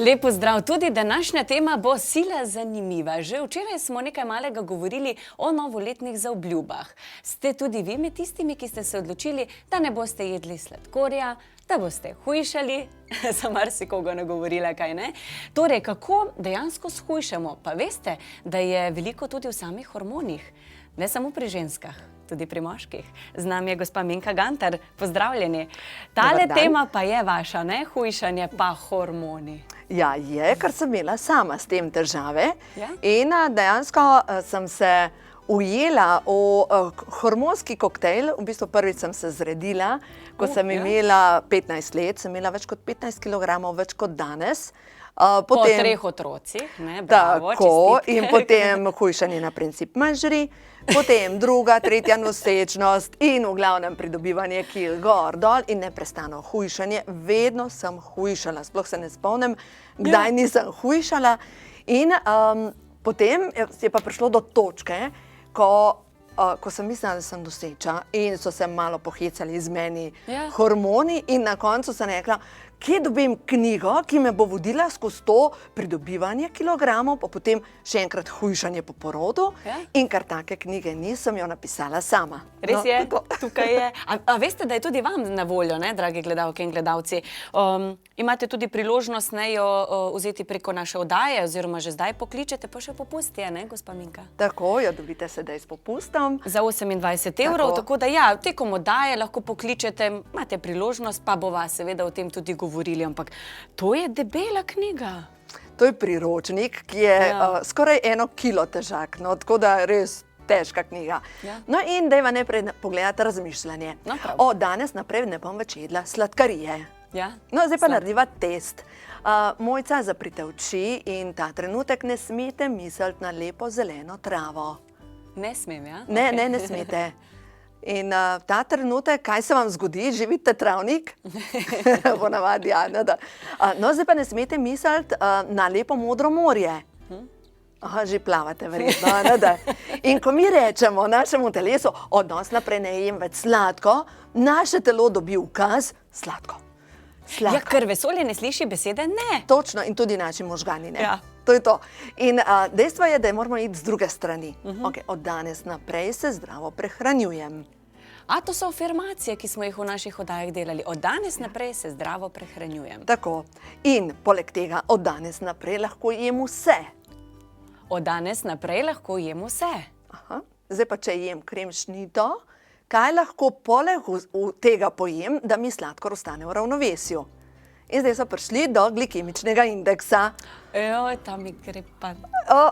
Lepo zdrav. Tudi današnja tema bo sila zanimiva. Že včeraj smo nekaj malega govorili o novoletnih zaobljubah. Ste tudi vi med tistimi, ki ste se odločili, da ne boste jedli sladkorja, da boste hujšali? Sem marsikoga nagovorila, kaj ne? Torej, kako dejansko shujšamo? Pa veste, da je veliko tudi v samih hormonih. Ne samo pri ženskah, tudi pri moških. Z nami je gospa Minka Gantar. Pozdravljeni. Tale tema pa je vaša, ne? Hujšanje pa hormoni. Ja, je, ker sem imela sama s tem težave. Ja? In dejansko sem se ujela v hormonski koktejl. V bistvu prvič sem se zredila, ko sem imela 15 let, sem imela več kot 15 kilogramov, več kot danes. Po 3 otrocih, ne? Bravo, tako, in potem hujšanje na princip manžri, potem druga, tretja nosečnost in v glavnem pridobivanje kil gor dol in neprestano hujšanje. Vedno sem hujšala, sploh se ne spomnim, kdaj nisem hujšala. In potem je pa prišlo do točke, ko sem mislila, da sem noseča in so se malo pohecali z meni hormoni in na koncu sem rekla, kje dobim knjigo, ki me bo vodila skozi to pridobivanje kilogramov, pa potem še enkrat hujšanje po porodu. In ker take knjige nisem jo napisala sama. Res je, tukaj je. A veste, da je tudi vam na voljo, ne, dragi gledalke in gledalci. Imate tudi priložnost jo vzeti preko naše oddaje, oziroma že zdaj pokličete, pa še popusti, ne, gospa Minka? Tako, jo dobite sedaj s popustom. Za 28 evrov, tako da ja, tekom oddaje lahko pokličete, imate priložnost, pa bova seveda o tem tudi govorili, ampak to je debela knjiga. To je priročnik, ki je skoraj 1 kilo težak, no, tako da res težka knjiga. No in dajva najprej pogledati razmišljanje. Danes naprej ne bom več jedla sladkarije. No, zdaj pa narediva test. Mojca, zaprite oči in ta trenutek ne smete misliti na lepo zeleno travo. Ne smem, ja? Ne smete. In ta trenutek, kaj se vam zgodi? Že vidite travnik? Ponavadi, ja. No, zdaj pa ne smete misliti na lepo modro morje. Aha, že plavate verjetno. In ko mi rečemo našemu telesu, od danes naprej ne jem več sladko, naše telo dobi ukaz sladko. Ja, ker vesolje ne sliši besede ne. Točno, in tudi naši možgani ne. To je to. In dejstvo je, da moramo iti z druge strani. Od danes naprej se zdravo prehranjujem. A to so afirmacije, ki smo jih v naših oddajah delali. Od danes naprej se zdravo prehranjujem. Tako. In poleg tega, od danes naprej lahko jem vse. Od danes naprej lahko jem vse. Zdaj pa, če jem kremšnito, kaj lahko poleg tega pojem, da mi sladkor ostane v ravnovesju? In zdaj so prišli do glikemičnega indeksa. Ta mi gre pa.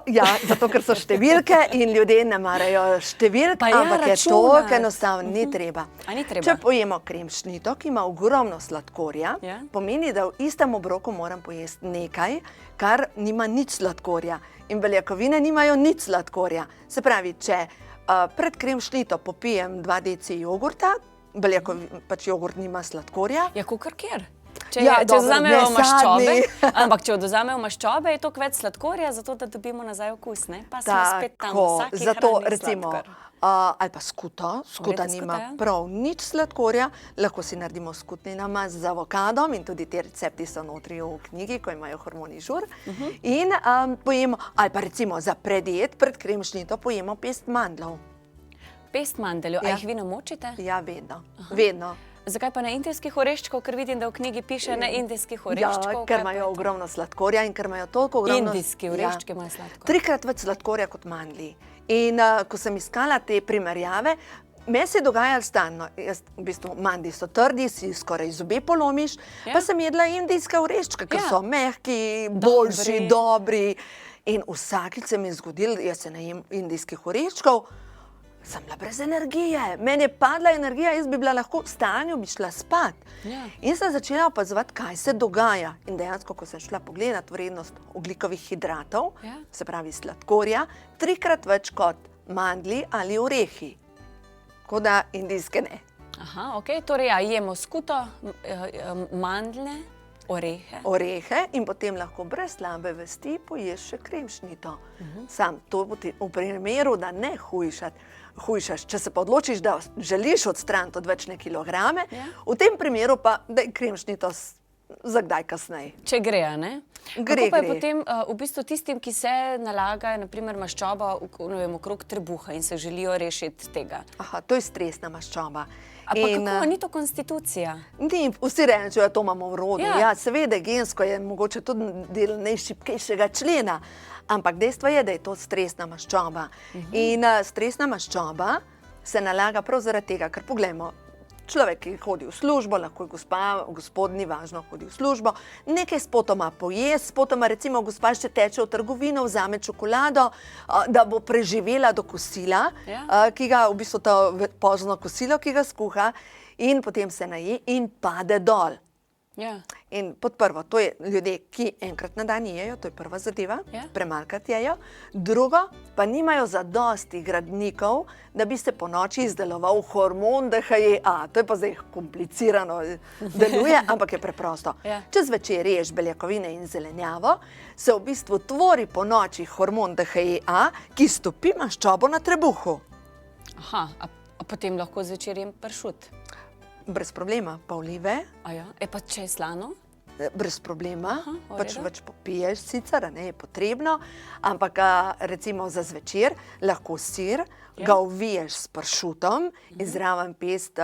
Ja, zato ker so številke in ljudje ne marajo številk, ampak je to, ker enostavno ni treba. Če pojemo kremšnito, ki ima ogromno sladkorja, pomeni, da v istem obroku moram pojesti nekaj, kar nima nič sladkorja. In beljakovine nimajo nič sladkorja. Se pravi, če pred kremšnito popijem 2 deci jogurta, pač jogurt nima sladkorja. Ja, kakor kjer. Če vzamemo maščobe, ampak če odvzamemo maščobe, je toliko več sladkorja, zato da dobimo nazaj okus, ne? Pa smo spet tam, vsaki hrani sladkor. Ali pa skuto. Skuta nima prav nič sladkorja. Lahko si naredimo skutni namaz z avokadom in tudi te recepti so notri v knjigi, ko imajo hormoni žur. In pojemo, ali pa recimo za predjed, pred kremšnito pojemo pest mandljev. Pest mandljev, a jih vi namočite? Ja, vedno. Zakaj pa na indijskih oreščkov, ker vidim, da v knjigi piše na indijskih oreščkov? Ja, ker imajo ogromno sladkorja in ker imajo toliko ogromno... Indijski oreščki imajo sladkor. 3-krat več sladkorja kot mandlji. In ko sem iskala te primerjave, meni se je dogajalo stalno. V bistvu mandlji so trdi, si skoraj zobe polomiš, pa sem jedla indijske oreščke, ker so mehki, boljši, dobri. In vsakič se mi je zgodilo, jaz se najem indijskih oreščkov, sem bila brez energije. Meni je padla energija, jaz bi bila lahko v stanju, bi šla spat. In sem začela opazovati, kaj se dogaja. In dejansko, ko sem šla pogledati vrednost ogljikovih hidratov, se pravi sladkorja, 3-krat več kot mandlji ali orehi. Tako da indijske ne. Aha, okej, torej jemo skuto, mandlje, orehe in potem lahko brez slabe vesti poješ še kremšnito. Sam to v primeru, da ne hujšaš. Če se pa odločiš, da želiš odstraniti odvečne kilograme, v tem primeru pa daj kremšnito za kdaj kasneje. Če gre, a ne? Gre, Kako pa je gre. potem v bistvu tistim, ki se nalagajo, naprimer maščoba ne vem, okrog trebuha in se želijo rešiti tega? Aha, to je stresna maščoba. A pa kako, ni to konstitucija? Ni, vsi rečejo, da to imamo v rodu. Ja. Ja, seveda, gensko je mogoče tudi del najšibkejšega člena, ampak dejstvo je, da je to stresna maščoba. In stresna maščoba se nalaga prav zaradi tega, ker poglejmo, človek, ki hodi v službo, lahko je gospa, gospod, ni važno, hodi v službo, nekaj spotoma poje, spotoma recimo gospa še teče v trgovino, vzame čokolado, da bo preživela do kosila, ki ga v bistvu to pozno kosilo, ki ga skuha, in potem se naje in pade dol. Ja. In pod prvo, to je ljudje, ki enkrat na dan jejo, to je prva zadeva, premalkrat jejo. Drugo, pa nimajo zadosti gradnikov, da bi se po noči izdeloval hormon DHEA. To je pa zdaj komplicirano deluje, ampak je preprosto. Če zvečer ješ beljakovine in zelenjavo, se v bistvu tvori po noči hormon DHEA, ki stopi maščobo na trebuhu. Aha, a potem lahko zvečer jem pršut? Brez problema, pa olive. Ja. Pa če je slano? Brez problema, Aha, pač popiješ sicer, ne je potrebno, ampak recimo za zvečer lahko sir, ga uviješ s pršutom in zraven pest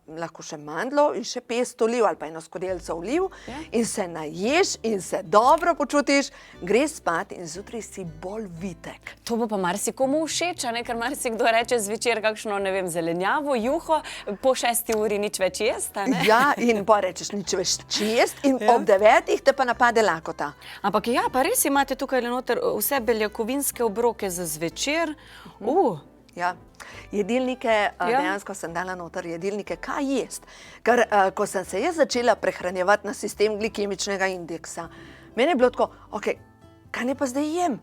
lahko še mandlo in še pest oliv ali pa eno skodelico oliv in se naješ in se dobro počutiš, greš spat in zjutraj si bolj vitek. To bo pa marsikomu všeč, a ne? Ker marsikdo reče zvečer kakšno, ne vem, zelenjavo, juho, po 6 uri nič več jest, a ne? Ja, in pa rečeš nič več jest in ob 9 te pa napade lakota. Ampak ja, pa res imate tukaj noter vse beljakovinske obroke za zvečer. Ja, jedilnike, dejansko sem dala noter jedilnike, kaj jest. Ker ko sem se jaz začela prehranjevati na sistem glikemičnega indeksa, meni je bilo tako, ok, kaj ne pa zdaj jem?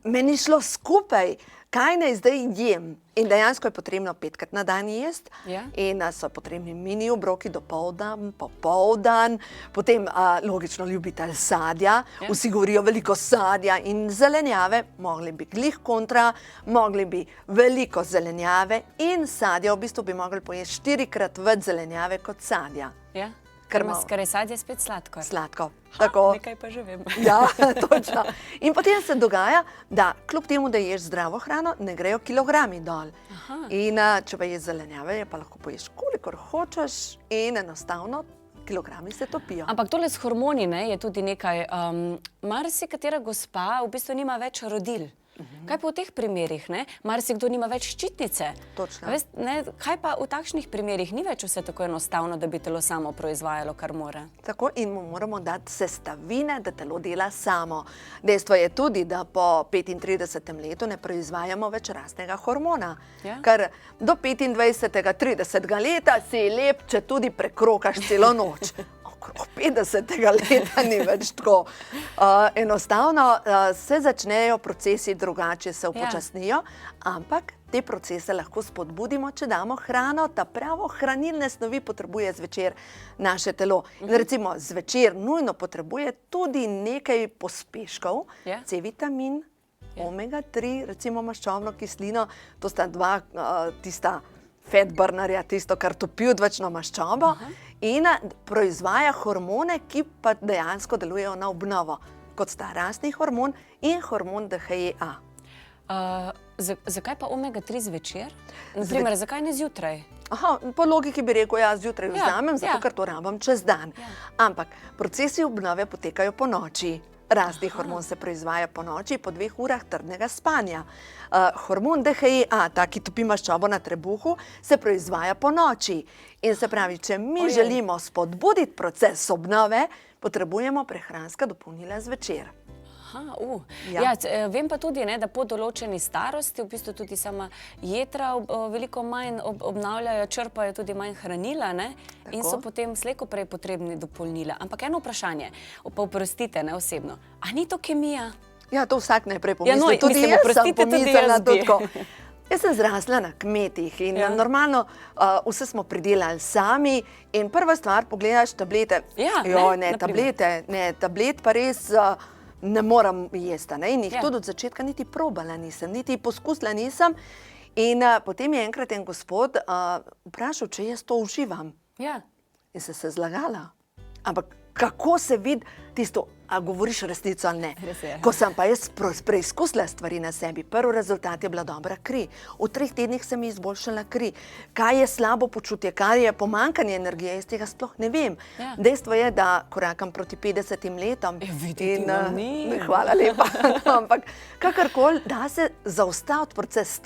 Meni šlo skupaj, kaj naj zdaj jem. In dejansko je potrebno 5krat na dan jesti in so potrebni mini obroki dopoldan, popoldan, potem logično ljubitelj sadja, vsi govorijo veliko sadja in zelenjave, mogli bi glih kontra, mogli bi veliko zelenjave in sadja, v bistvu bi mogli pojesti 4krat več zelenjave kot sadja. Ja, ker je sadje spet sladko. Sladko. Nekaj pa že vem. Ja, točno. In potem se dogaja, da kljub temu, da ješ zdravo hrano, ne grejo kilogrami dol. In če pa ješ zelenjave, pa lahko poješ kolikor hočeš in enostavno kilogrami se topijo. Ampak tole s hormoni je tudi nekaj, marsikatera gospa v bistvu nima več rodil. Kaj pa v teh primerih, ne? Marsikdo nima več ščitnice. Točno. Kaj pa v takšnih primerih ni več vse tako enostavno, da bi telo samo proizvajalo, kar mora? Tako, in mu moramo dati sestavine, da telo dela samo. Dejstvo je tudi, da po 35. letu ne proizvajamo več rastnega hormona. Ker do 25. 30. leta si lep, če tudi prekrokaš celo noč. Okrog 50. leta ni več tako. Enostavno se začnejo procesi drugače, se upočasnijo, ampak te procese lahko spodbudimo, če damo hrano, ta pravo hranilne snovi potrebuje zvečer naše telo. In recimo zvečer nujno potrebuje tudi nekaj pospeškov, C-vitamin, omega-3, recimo maščobno kislino, to sta dva tista fat burnerja, tisto, kar topi odvečno maščobo in proizvaja hormone, ki pa dejansko delujejo na obnovo, kot sta rastni hormon in hormon DHEA. Zakaj pa omega-3 zvečer? Naprimer, zakaj ne zjutraj? Po logiki bi rekel, zjutraj vzamem, zato ker to rabim čez dan. Ampak procesi obnove potekajo po noči. Rastni hormon se proizvaja po noči, po 2 urah trdnega spanja. Hormon DHEA, ta, ki topi maščobo na trebuhu, se proizvaja po noči. In se pravi, če mi želimo spodbuditi proces obnove, potrebujemo prehranska dopolnila zvečer. Vem pa tudi, da po določeni starosti v bistvu tudi sama jetra veliko manj obnavljajo, črpajo tudi manj hranila in so potem slej ko prej potrebni dopolnila. Ampak eno vprašanje, pa oprostite osebno, a ni to kemija? Ja, to vsak najprej pomisli, tudi jaz sem pomislila tako. Jaz sem zrasla na kmetih in normalno vse smo pridelali sami in prva stvar, pogledaš tablete, tablet pa res ne moram jesti, in jih tudi od začetka niti probala nisem, niti poskusila nisem. In potem je enkrat en gospod vprašal, če jaz to uživam. In sem se zlagala. Ampak kako se vidi tisto, a govoriš resnico ali ne? Res je. Ko sem pa jaz preizkusila stvari na sebi, prvi rezultat je bila dobra kri. V 3 tednih se mi izboljšala kri. Kaj je slabo počutje, kaj je pomanjkanje energije, jaz tega sploh ne vem. Ja. Dejstvo je, da korakam proti 50 letom. videti vam ni. Hvala lepa. Ampak kakorkoli, da se zaustaviti proces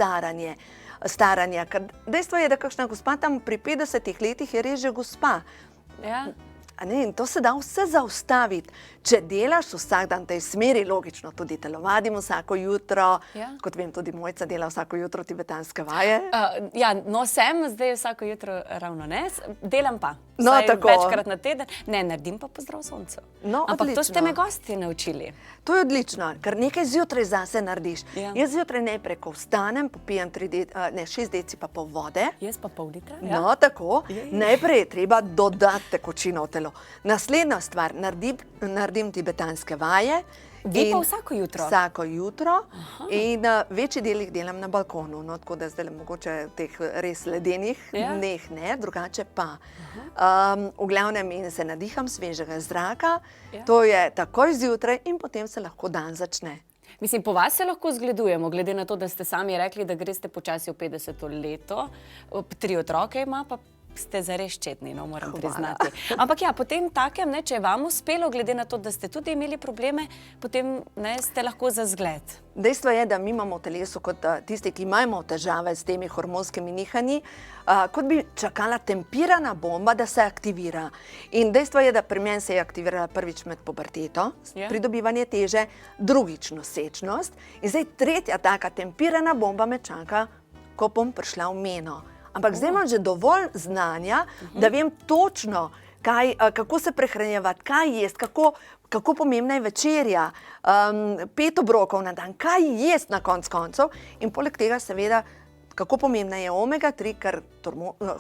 staranja. Ker dejstvo je, da kakšna gospa tam pri 50 letih je res že gospa. Ja. A ne, in to se da vse zaustaviti. Če delaš vsak dan v tej smeri, logično, tudi telovadim vsako jutro, Ja. kot vem, tudi Mojca dela vsako jutro tibetanske vaje. Ja, no sem, zdaj vsako jutro ravno ne, delam pa. No, Vsaj tako. večkrat na teden. Ne, naredim pa pozdrav soncu. No, Ampak to odlično. ste me gosti naučili. To je odlično, ker nekaj zjutraj zase narediš. Ja. Jaz zjutraj najprej, ko vstanem, popijem 6 deci pa pol vode. Jaz pa pol litra. No, tako. Najprej je treba dodati tekočino v telo. Naslednja stvar, naredim tibetanske vaje. Vi pa in vsako jutro? Vsako jutro. In večji del jih delam na balkonu, no, tako da zdaj mogoče teh res ledenih Ja. dneh ne, drugače pa. V glavnem in se nadiham svežega zraka, Ja. to je takoj zjutraj in potem se lahko dan začne. Mislim, po vas se lahko zgledujemo, glede na to, da ste sami rekli, da greste počasi v 50. leto, 3 otroke ima, pa ste zares četni, no, moram priznati. Ampak ja, potem takem, ne, če je vam uspelo, glede na to, da ste tudi imeli probleme, potem ne, ste lahko za zgled. Dejstvo je, da mi imamo v telesu kot tisti, ki imamo težave s temi hormonskimi nihanji, kot bi čakala tempirana bomba, da se aktivira. In dejstvo je, da pri meni se je aktivirala prvič med puberteto, Ja. pridobivanje teže, drugič nosečnost in zdaj tretja taka tempirana bomba me čaka, ko bom prišla v meno. Ampak zdaj imam že dovolj znanja, da vem točno, kako se prehranjevati, kaj jesti, kako pomembna je večerja, 5 obrokov na dan, kaj jesti na koncu koncev. In poleg tega seveda, kako pomembna je omega-3, ker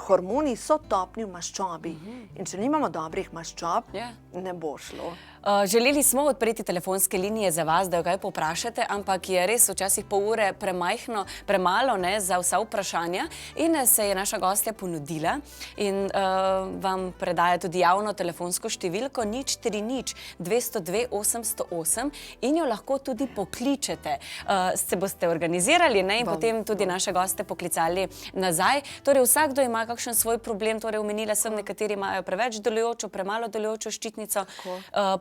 hormoni so topni v maščobi. In če nimamo dobrih maščob, Ja. ne bo šlo. Želeli smo odpreti telefonske linije za vas, da jo kaj povprašate, ampak je res včasih pol ure premalo ne, za vsa vprašanja in se je naša gostja ponudila in vam predaja tudi javno telefonsko številko 030 202 808 in jo lahko tudi pokličete. Se boste organizirali, ne, in potem tudi naše goste poklicali nazaj. Torej vsakdo ima kakšen svoj problem, torej omenila sem, nekateri imajo preveč delujočo, premalo delujočo ščitnico,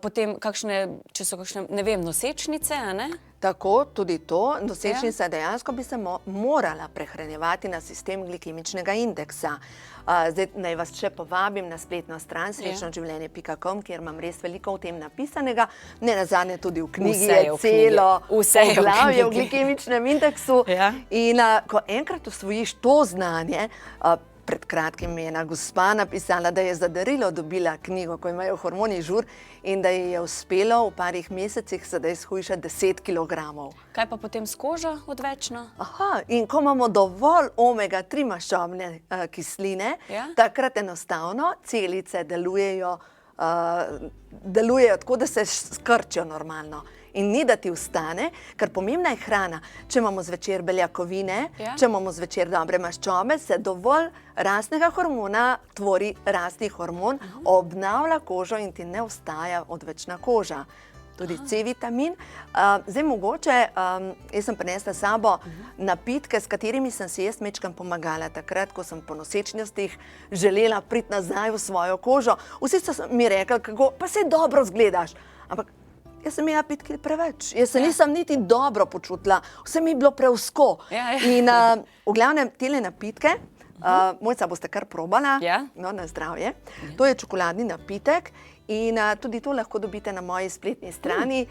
potem kakšne, če so kakšne, ne vem, nosečnice, a ne? Tako, tudi to. Nosečnica dejansko bi se morala prehranjevati na sistem glikemičnega indeksa. Zdaj naj vas še povabim na spletno stran srečnoživljenje.com, kjer imam res veliko o tem napisanega. Ne nazadnje tudi v knjigi je celo poglavje o glikemičnem indeksu. Ja. In ko enkrat osvojiš to znanje, pred kratkim je ena gospa napisala, da je za darilo dobila knjigo, ko imajo hormoni žur in da ji je uspelo v parih mesecih sedaj shujšati 10 kilogramov. Kaj pa potem s kožo odvečno? Aha, in ko imamo dovolj omega-3 maščobne kisline, Ja. takrat enostavno celice delujejo tako, da se skrčijo normalno. In ni, da ti vstane, ker pomembna je hrana. Če imamo zvečer beljakovine, Ja. če imamo zvečer dobre maščobe, se dovolj rastnega hormona tvori rastni hormon, obnavlja kožo in ti ne vstaja odvečna koža. Tudi C-vitamin. Zdaj mogoče, jaz sem prinesla s sabo napitke, s katerimi sem si jaz mečkam pomagala takrat, ko sem po nosečnostih želela priti nazaj v svojo kožo. Vsi so mi rekli, kako, pa se dobro zgledaš. Ampak jaz sem imela pitke preveč. Jaz se nisem niti dobro počutila. Vse mi je bilo preusko. Ja. In v glavnem tele napitke, Mojca boste kar probala, Ja. no, na zdravje. To je čokoladni napitek in tudi to lahko dobite na moji spletni strani.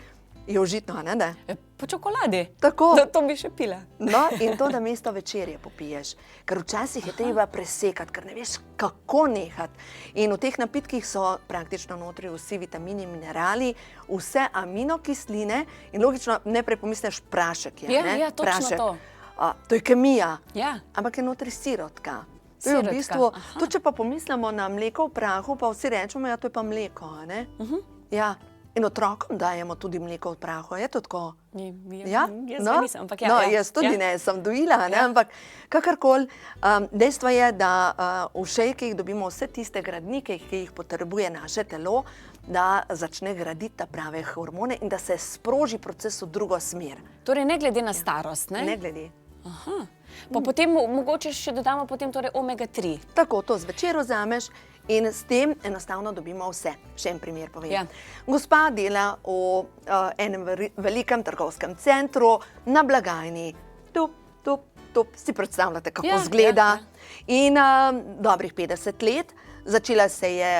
Je užitno, ne da? Po čokoladi. Tako. To bi še pila. No, in to, da mesto večerje popiješ. Ker včasih je treba presekati, ker ne veš, kako nehati. In v teh napitkih so praktično notri vsi vitamini, minerali, vse aminokisline in logično najprej pomisliš prašek je, ne? Ja, točno Prašek. to. To je kemija, Ja. ampak je notri sirotka. To je v Sirotka, bistvu, aha. to če pa pomislimo na mleko v prahu, pa vsi rečemo, ja, to je pa mleko, a ne? Ja. In otrokom dajemo tudi mleko v prahu, je to tako? Ja, jaz ga nisem, ampak ja. Jaz tudi ne, sem dojila, ne, ampak kakorkoli. Dejstvo je, da v šejkih dobimo vse tiste gradnike, ki jih potrebuje naše telo, da začne graditi ta prave hormone in da se sproži proces v drugo smer. Torej ne glede na starost, ne? Ne glede. Aha. Pa potem mogoče še dodamo potem torej omega-3. Tako, to zvečer vzameš in s tem enostavno dobimo vse. Še en primer povem. Ja. Gospa dela v enem velikem trgovskem centru na blagajni. Si predstavljate, kako izgleda. In dobrih 50 let, začela se je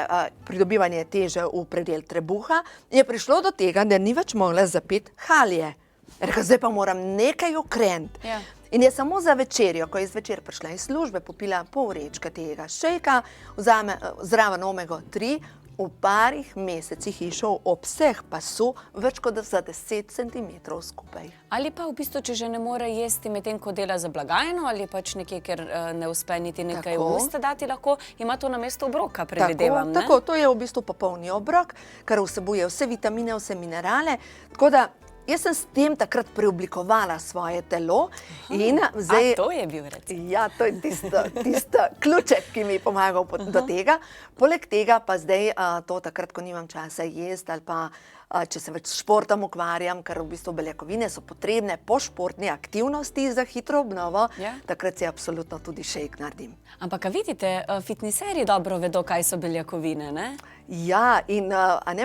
pridobivanje teže v predel trebuha, je prišlo do tega, da ni več mogla zapeti halje. Rekla, zdaj pa moram nekaj ukreniti. Ja. In je samo za večerjo, ko je zvečer prišla iz službe, popila pol vrečke tega šejka, vzame zraven omega-3, v parih mesecih je šel obseg pasu več kot za 10 cm skupaj. Ali pa v bistvu, če že ne more jesti medtem, ko dela za blagajno, ali pač nekje, ker ne uspe niti nekaj v usta dati, lahko ima to namesto obroka, predvidevam, ne? Tako, to je v bistvu popolni obrok, kar vsebuje vse vitamine, vse minerale, tako da jaz sem s tem takrat preoblikovala svoje telo in zdaj... To je bil recept. Ja, to je tisto ključek, ki mi je pomagal do tega. Poleg tega pa zdaj to takrat, ko nimam časa jesti ali pa če se več s športom ukvarjam, ker v bistvu beljakovine so potrebne po športni aktivnosti za hitro obnovo, takrat si absolutno tudi šejk naredim. Ampak vidite, fitneserji dobro vedo, kaj so beljakovine, ne? Ja, in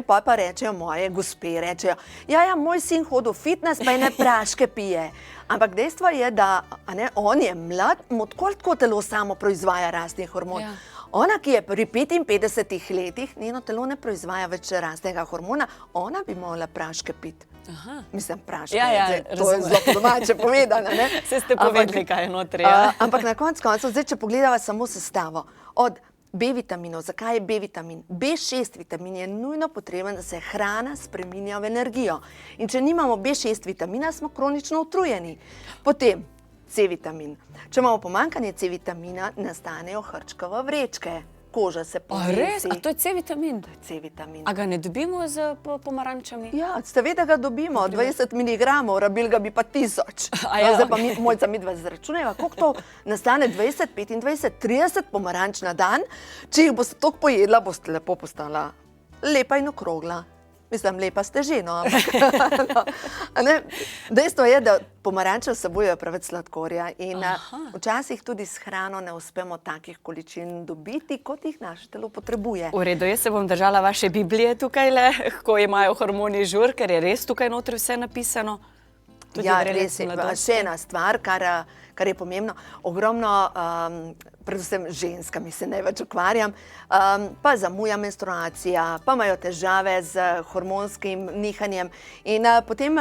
pa rečejo moje gospe, rečejo, ja, moj sin hodi v fitness, pa ene praške pije. Ampak dejstvo je, da on je mlad, tako telo samo proizvaja rastni hormon. Ona, ki je pri 55 letih, njeno telo ne proizvaja več rastnega hormona, ona bi morala praške piti. Mislim, praške, to je zelo domače povedano, ne? Se ste povedali, kaj je notri. Ampak na koncu, zdaj, če pogledava samo sestavo, od B-vitaminov, zakaj je B-vitamin? B6 vitamin je nujno potreben, da se hrana spreminja v energijo. In če nimamo B6 vitamina, smo kronično utrujeni. Potem C-vitamin. Če imamo pomanjkanje C-vitamina, nastanejo hrčkave vrečke. Koža se povesi. Res? A to je C-vitamin? To je C-vitamin. A ga ne dobimo z pomarančami? Ja, seveda ga dobimo, 20 mg, rabil ga bi pa 1000. Zdaj pa mojca midva zračunajva, koliko to nastane 20, 25, 30 pomaranč na dan. Če jih boste toliko pojedla, boste lepo postala lepa in okrogla. Mislim, lepa ste že, no, ampak dejstvo je, da pomaranče vsebujejo preveč sladkorja in včasih tudi s hrano ne uspemo takih količin dobiti, kot jih naše telo potrebuje. V redu, jaz se bom držala vaše Biblije tukajle, ko imajo hormoni žur, ker je res tukaj notri vse napisano. Ja, res je. Še ena stvar, kar je pomembno, ogromno, predvsem ženskami se največ ukvarjam, pa zamuja menstruacija, pa imajo težave z hormonskim nihanjem in potem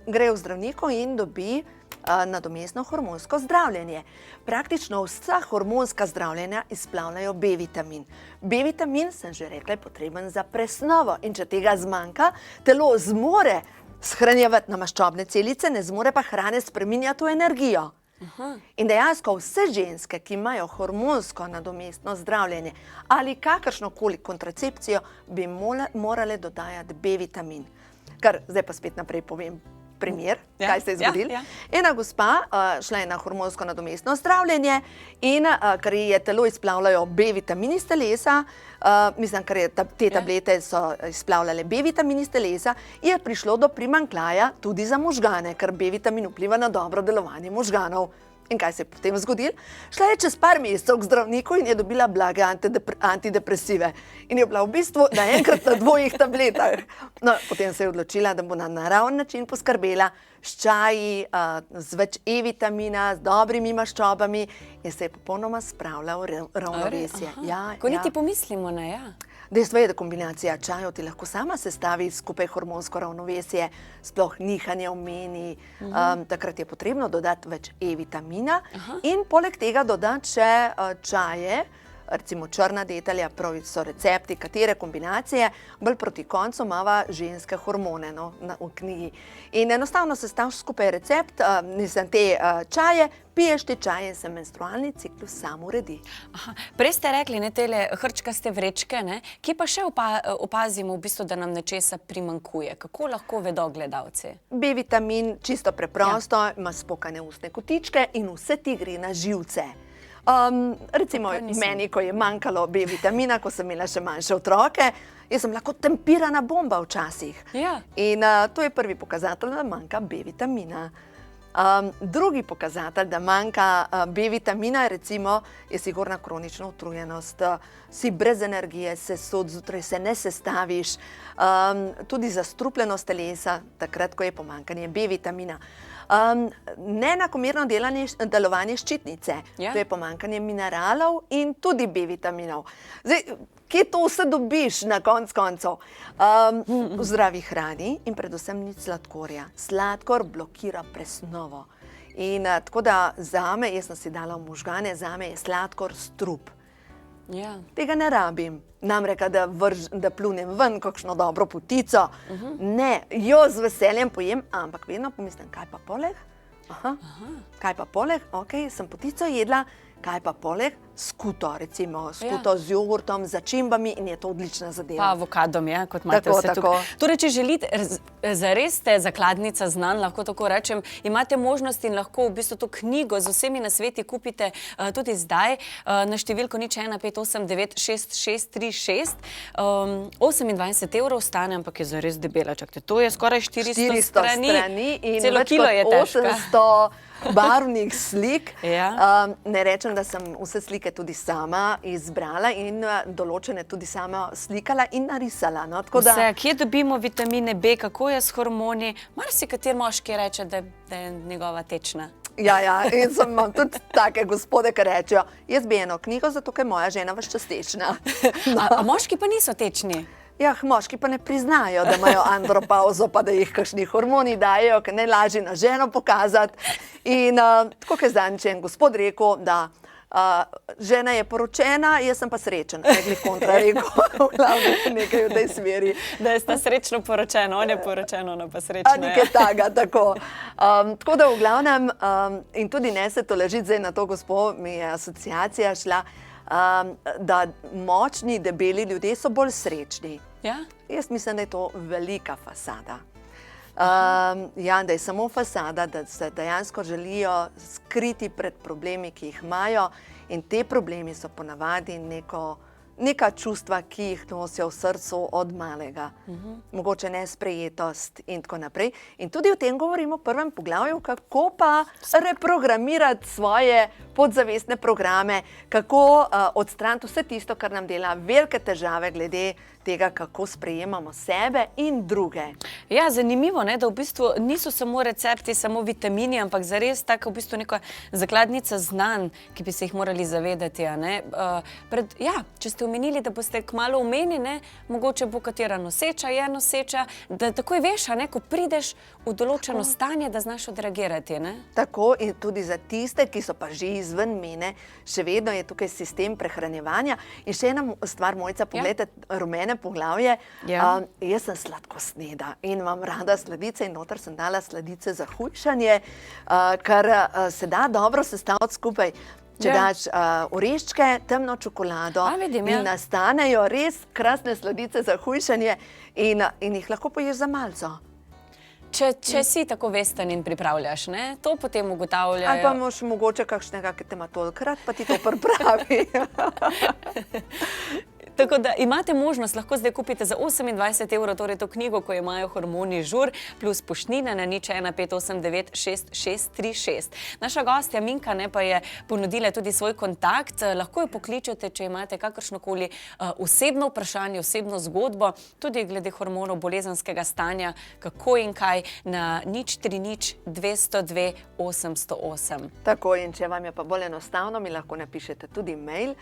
grejo v zdravniku in dobi nadomestno hormonsko zdravljenje. Praktično vsa hormonska zdravljenja izplavljajo B-vitamin. B-vitamin, sem že rekla, je potreben za presnovo in če tega zmanjka, telo zmore shranjevati na maščobne celice, ne zmore pa hrane spreminjati v energijo. In dejansko vse ženske, ki imajo hormonsko nadomestno zdravljenje ali kakršnokoli kontracepcijo, bi morale dodajati B-vitamin. Kar zdaj pa spet naprej povem primer, kaj se je zgodilo. Ena gospa šla je na hormonsko nadomestno zdravljenje in ker je telo izplavljajo B-vitamin iz telesa, mislim, ker te tablete so izplavljale B-vitamin iz telesa, je prišlo do primanjkljaja tudi za možgane, ker B-vitamin vpliva na dobro delovanje možganov. In kaj se je potem zgodilo? Šla je čez par mesecev k zdravniku in je dobila blage antidepresive. In je bila v bistvu naenkrat na 2 tabletah. No, potem se je odločila, da bo na naraven način poskrbela s čaji, z več E-vitamina, z dobrimi maščobami in se je popolnoma spravila v ravnovesje. Ko niti pomislimo, ne, ja. Dejstvo je, da kombinacija čajev ti lahko sama sestavi skupaj hormonsko ravnovesje, sploh nihanje v meni, takrat je potrebno dodati več E-vitamina in poleg tega dodati še čaje, recimo črna detelja, prav so recepti, katere kombinacije, bolj proti koncu imava ženske hormone v knjigi. In enostavno sestaviš skupaj recept, te čaje, piješ te čaje in se menstrualni ciklus sam uredi. Aha. Prej ste rekli, ne, tele hrčkaste vrečke, ne? Kje pa še opazimo v bistvu, da nam nečesa primanjkuje? Kako lahko vedo gledalci? B-vitamin, čisto preprosto, ima spokane ustne kotičke in vse ti gre na živce. Recimo meni, ko je manjkalo B-vitamina, ko sem imela še manjše otroke, jaz sem lahko tempirana bomba včasih. Ja. In to je prvi pokazatelj, da manjka B-vitamina. Drugi pokazatelj, da manjka B-vitamina, recimo, je sigurna kronična utrujenost. Si brez energije, sesut zjutraj, se ne sestaviš, tudi zastrupljenost telesa, takrat, ko je pomanjkanje B-vitamina. Neenakomerno delovanje ščitnice, to je pomanjkanje mineralov in tudi B-vitaminov. Zdaj, kje to vse dobiš na koncu? V zdravi hrani in predvsem nič sladkorja. Sladkor blokira presnovo. In tako da zame, jaz sem si dala v možgane, zame je sladkor strup. Ja. Tega ne rabim. Nam reka, da plunem ven kakšno dobro potico. Ne, jo z veseljem pojem, ampak vedno pomislim, kaj pa poleg? Kaj pa poleg? Ok, sem potico jedla, kaj pa poleg? Skuto, recimo, skuto z jogurtom, začimbami in je to odlična zadeva. Pa avokadom, ja, kot imate vse tukaj. Torej, če želite, zares ste zakladnica znanj, lahko tako rečem, imate možnost in lahko v bistvu to knjigo z vsemi nasveti kupite tudi zdaj na številko 0158966636. 28 evrov stane, ampak je zares debela. Čakajte, to je skoraj 400 strani in celo več kilo kot je težka. 800 barvnih slik. Ne rečem, da sem vse slike tudi sama izbrala in določene tudi sama slikala in narisala. Vse, kje dobimo vitamine B, kako je s hormoni? Marsikateri moški reče, da je njegova tečna. Ja, in imam tudi take gospode, ki rečejo, jaz bi eno knjigo, zato ker je moja žena ves čas tečna. A moški pa niso tečni? Ja, moški pa ne priznajo, da imajo andropauzo, pa da jih kakšni hormoni dajo, ker najlažje na ženo pokazati. In tako je zadnjič en gospod rekel, da žena je poročena, jaz sem pa srečen. Glih kontra rekel, v glavnem nekaj v tej smeri. Da sta srečno poročena, on je poročen, ona pa srečna. Nekaj taga, tako. Tako da v glavnem, in tudi ne se to ležiti, zdaj na to gospod, mi je asociacija šla, da močni, debeli ljudje so bolj srečni. Ja? Jaz mislim, da je to velika fasada. Da je samo fasada, da se dejansko želijo skriti pred problemi, ki jih imajo, in te problemi so ponavadi neka čustva, ki jih nosijo v srcu od malega. Mogoče nesprejetost in tako naprej. In tudi o tem govorimo v prvem poglavju, kako pa reprogramirati svoje podzavestne programe, kako odstraniti vse tisto, kar nam dela velike težave glede tega, kako sprejemamo sebe in druge. Ja, zanimivo, da v bistvu niso samo recepti, samo vitamini, ampak zares tako v bistvu neka zakladnica znanj, ki bi se jih morali zavedati. Če ste omenili, da boste kmalu omenili, mogoče bo katera noseča, je noseča, da takoj veš, ko prideš v določeno stanje, da znaš odreagirati. Tako, in tudi za tiste, ki so pa že izven mene, še vedno je tukaj sistem prehranjevanja. In še ena stvar, Mojca, pogledajte, rumene poglavje. Jaz sem sladkosneda in imam rada sladice in noter sem dala sladice za hujšanje, kar se da dobro sestaviti skupaj. Če daš oreščke, temno čokolado in nastanejo res krasne sladice za hujšanje in jih lahko poješ za malco. Če si tako vesten in pripravljaš, to potem ugotavljajo. Ali pa imaš mogoče kakšnega, ki te ima tolikrat, pa ti to pripravi. Tako da imate možnost, lahko zdaj kupite za 28 evrov, torej to knjigo, ko imajo hormoni žur, plus poštnina na 0158966636. Naša gostja Minka pa je ponudila tudi svoj kontakt. Lahko jo pokličete, če imate kakršnokoli osebno vprašanje, osebno zgodbo, tudi glede hormonov, bolezenskega stanja, kako in kaj, na 030 202 808. Tako, in če vam je pa bolj enostavno, mi lahko napišete tudi mail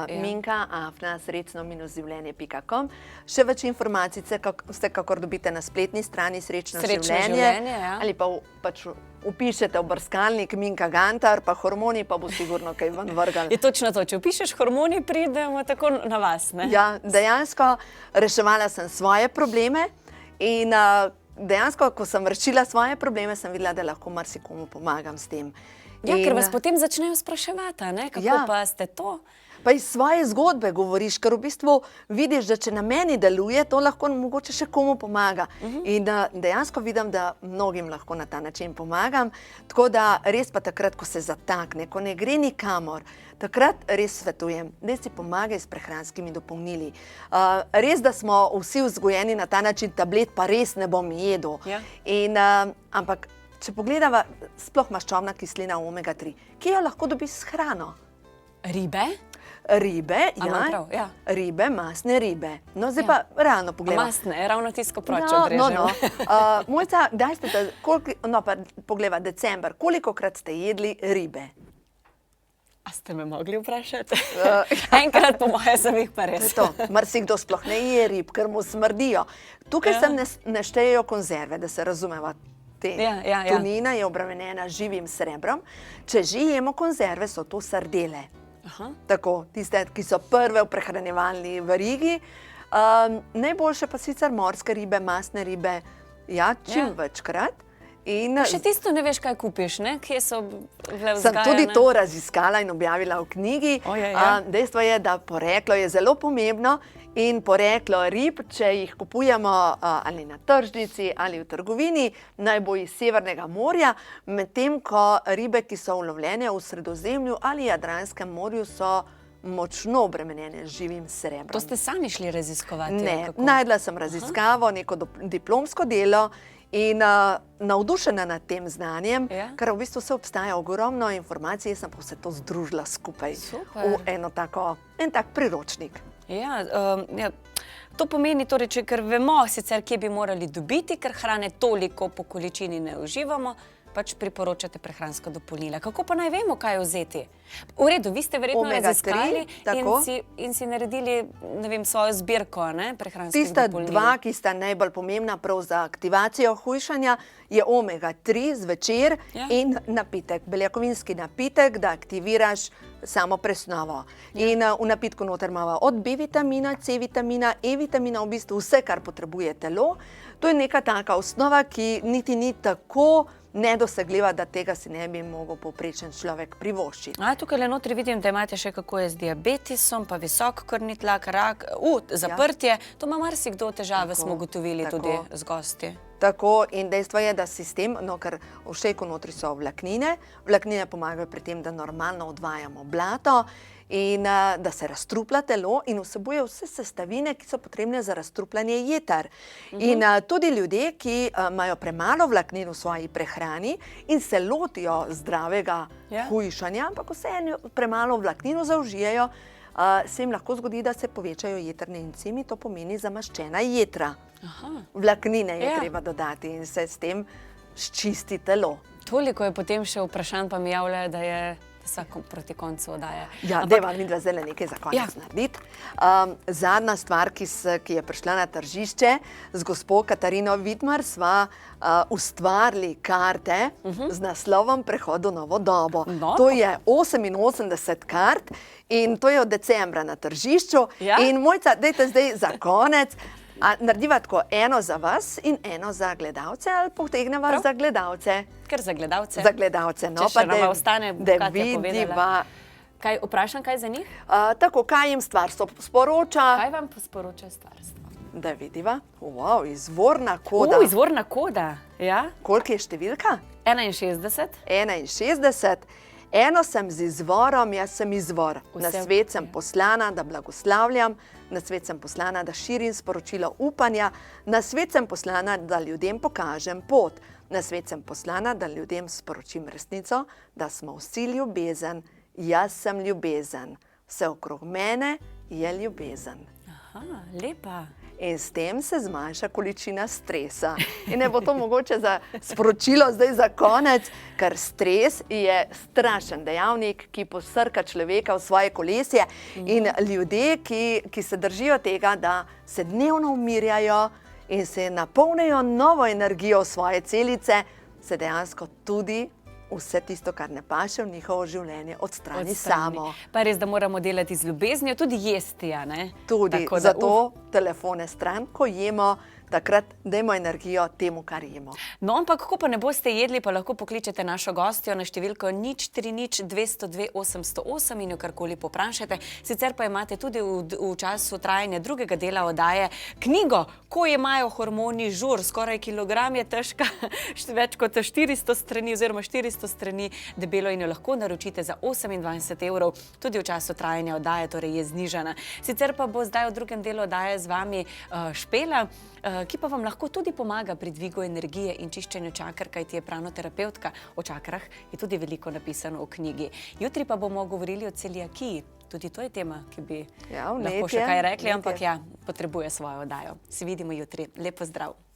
minka@sreča srečno-življenje.com. Še več informacij vsekakor dobite na spletni strani Srečno življenje, ja. ali pa pač vpišete v brskalnik Minka Gantar, pa hormoni, pa bo sigurno kaj ven vrgal. Je točno to, če vpišeš hormoni, pridemo tako na vas, ne? Ja, dejansko reševala sem svoje probleme in dejansko, ko sem rešila svoje probleme, sem videla, da lahko marsikomu pomagam s tem. Ja, ker vas potem začnejo spraševati, ne? Kako pa ste to? Pa iz svoje zgodbe govoriš, ker v bistvu vidiš, da če na meni deluje, to lahko mogoče še komu pomaga. In dejansko vidim, da mnogim lahko na ta način pomagam. Tako da res pa takrat, ko se zatakne, ko ne gre nikamor, takrat res svetujem, da si pomagaj s prehranskimi dopolnili. Res, da smo vsi vzgojeni na ta način, tablet pa res ne bom jedel. Ja. Ampak, če pogledava, sploh maščobna kislina omega-3, ki jo lahko dobiš s hrano. Ribe? Ribe, ja. Ribe, masne ribe. No, zdaj pa realno pogledamo. Masne, ravno tisto proč odrežem. Mojca, kdaj ste, pogleda december, kolikokrat ste jedli ribe? A ste me mogli vprašati? Enkrat po moje sem jih pa res. Marsikdo sploh ne je rib, ker mu smrdijo. Tukaj se ne štejejo konzerve, da se razumeva. Tunina je obremenjena z živim srebrom. Če že jemo konzerve, so to sardele. Tako, tiste, ki so prve v prehranjevalni verigi. Najboljše pa sicer morske ribe, masne ribe, ja, čim večkrat. Še tisto ne veš, kaj kupiš, ne? Kje so bile vzgajane? Sem tudi to raziskala in objavila v knjigi. Dejstvo je, da poreklo je zelo pomembno in poreklo rib, če jih kupujemo ali na tržnici ali v trgovini, naj bo iz Severnega morja, medtem ko ribe, ki so ulovljene v Sredozemlju ali Jadranskem morju, so močno obremenjene z živim srebrom. To ste sami šli raziskovati? Ne, najdla sem raziskavo, neko diplomsko delo in navdušena nad tem znanjem, ker v bistvu se obstaja ogromno informacij, sem pa vse to združila skupaj v en tak priročnik. Ja, to pomeni torej, ker vemo sicer, kje bi morali dobiti, ker hrane toliko po količini ne uživamo, pač priporočate prehranska dopolnila. Kako pa naj vemo, kaj vzeti? V redu, vi ste verjetno raziskali in si naredili, ne vem, svojo zbirko prehranskih dopolnil. Tista dva, ki sta najbolj pomembna prav za aktivacijo hujšanja, je omega-3 zvečer in napitek, beljakovinski napitek, da aktiviraš samo presnovo. In v napitku noter imamo od B vitamina, C vitamina, E vitamina, v bistvu vse, kar potrebuje telo. To je neka taka osnova, ki niti ni tako nedosegljiva, da tega si ne bi mogel povprečen človek privoščiti. Tukaj le notri vidim, da imate še kako je z diabetisom, pa visok krvni tlak, rak, zaprtje. To ima marsikdo težave, smo ugotovili tudi z gosti. Tako, in dejstvo je, da sistem, ker v šejku notri so vlaknine, vlaknine pomagajo pri tem, da normalno odvajamo blato in da se razstrupla telo in vsebuje vse sestavine, ki so potrebne za razstrupljanje jeter. In tudi ljudje, ki imajo premalo vlaknin v svoji prehrani in se lotijo zdravega hujšanja, ampak vseeno premalo vlaknin zaužijejo, se jim lahko zgodi, da se povečajo jetrni encimi, to pomeni zamaščena jetra. Vlaknine je treba dodati in se s tem ščisti telo. Toliko je potem še vprašanj, pa mi javljajo, da je vsak proti koncu oddaje. Ja, dajva midva zdaj nekaj za konec narediti. Zadnja stvar, ki je prišla na tržišče, z gospo Katarino Vidmar sva ustvarili karte z naslovom Prehod v novo dobo. To je 88 kart in to je od decembra na tržišču. In Mojca, dajte zdaj za konec, narediva tako eno za vas in eno za gledalce ali potegneva za gledalce? Ker za gledalce. Za gledalce, no pa da ostane, da vidiva. Vprašam, kaj za njih? Tako, kaj jim stvarstvo sporoča. Kaj vam sporoča stvarstvo? Da vidiva. Wow, izvorna koda. Izvorna koda, ja. Koliko je številka? 61. 61. Eno sem z izvorom, jaz sem izvor. Na svet sem poslana, da blagoslavljam, na svet sem poslana, da širim sporočilo upanja, na svet sem poslana, da ljudem pokažem pot, na svet sem poslana, da ljudem sporočim resnico, da smo vsi ljubezen, jaz sem ljubezen, vse okrog mene je ljubezen. Lepa. in s tem se zmanjša količina stresa. In ne bo to mogoče za sporočilo zdaj za konec, ker stres je strašen dejavnik, ki posrka človeka v svoje kolesje in ljudje, ki se držijo tega, da se dnevno umirjajo in se napolnijo novo energijo v svoje celice, se dejansko tudi vse tisto, kar ne paše v njihovo življenje, odstrani samo. Pa res, da moramo delati z ljubeznijo, tudi jesti, a ne? Tudi, zato telefone stran, ko jemo, takrat dajmo energijo temu, kar jemo. No, ampak ko pa ne boste jedli, pa lahko pokličete našo gostjo na številko 030 202 808 in jo karkoli poprašajte. Sicer pa imate tudi v času trajanja drugega dela oddaje knjigo, Ko imajo hormoni žur, skoraj kilogram je težka, več kot 400 strani oziroma 400 strani debelo in jo lahko naročite za 28 €, tudi v času trajanja oddaje, torej je znižana. Sicer pa bo zdaj v drugem delu oddaje z vami Špela, ki pa vam lahko tudi pomaga pri dvigu energije in čiščenju čaker, kajti je pranoterapevtka. O čakrah je tudi veliko napisano v knjigi. Jutri pa bomo govorili o celiakiji. Tudi to je tema, ki bi lahko še kaj rekli, ampak ja, potrebuje svojo oddajo. Se vidimo jutri. Lep pozdrav.